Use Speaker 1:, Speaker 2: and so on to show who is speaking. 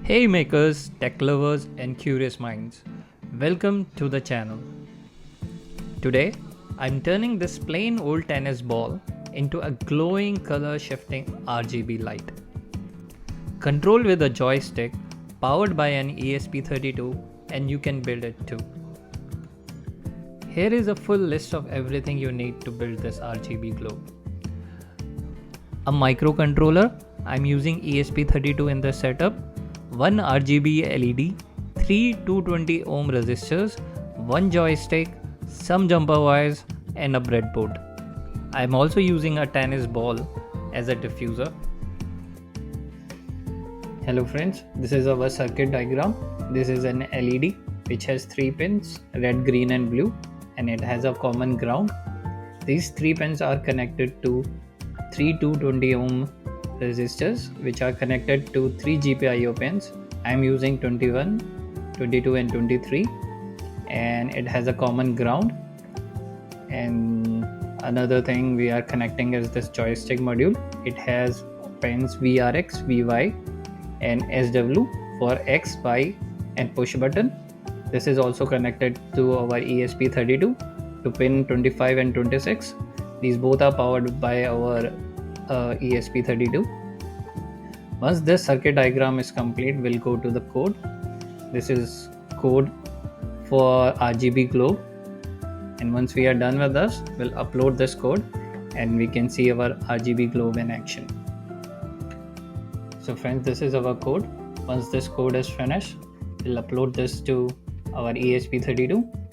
Speaker 1: Hey makers, tech lovers and curious minds, welcome to the channel. Today, I'm turning this plain old tennis ball into a glowing color shifting RGB light. Controlled with a joystick, powered by an ESP32, and you can build it too. Here is a full list of everything you need to build this RGB globe. A microcontroller, I'm using ESP32 in the setup, one RGB LED, 3 220 ohm resistors, one joystick, some jumper wires and a breadboard. I'm also using a tennis ball as a diffuser. Hello friends, this is our circuit diagram. This is an LED which has 3 pins, red, green and blue, and it has a common ground. These 3 pins are connected to 3 220 ohm resistors which are connected to 3 GPIO pins. I am using 21, 22 and 23, and it has a common ground. And another thing we are connecting is this joystick module. It has pins VRX, VY and SW for X, Y and push button. This is also connected to our ESP32 to pin 25 and 26. These both are powered by our ESP32. Once this circuit diagram is complete, we'll go to the code. This is code for RGB globe, and once we are done with this, we'll upload this code and we can see our RGB globe in action. So friends, this is our code. Once this code is finished, we'll upload this to our ESP32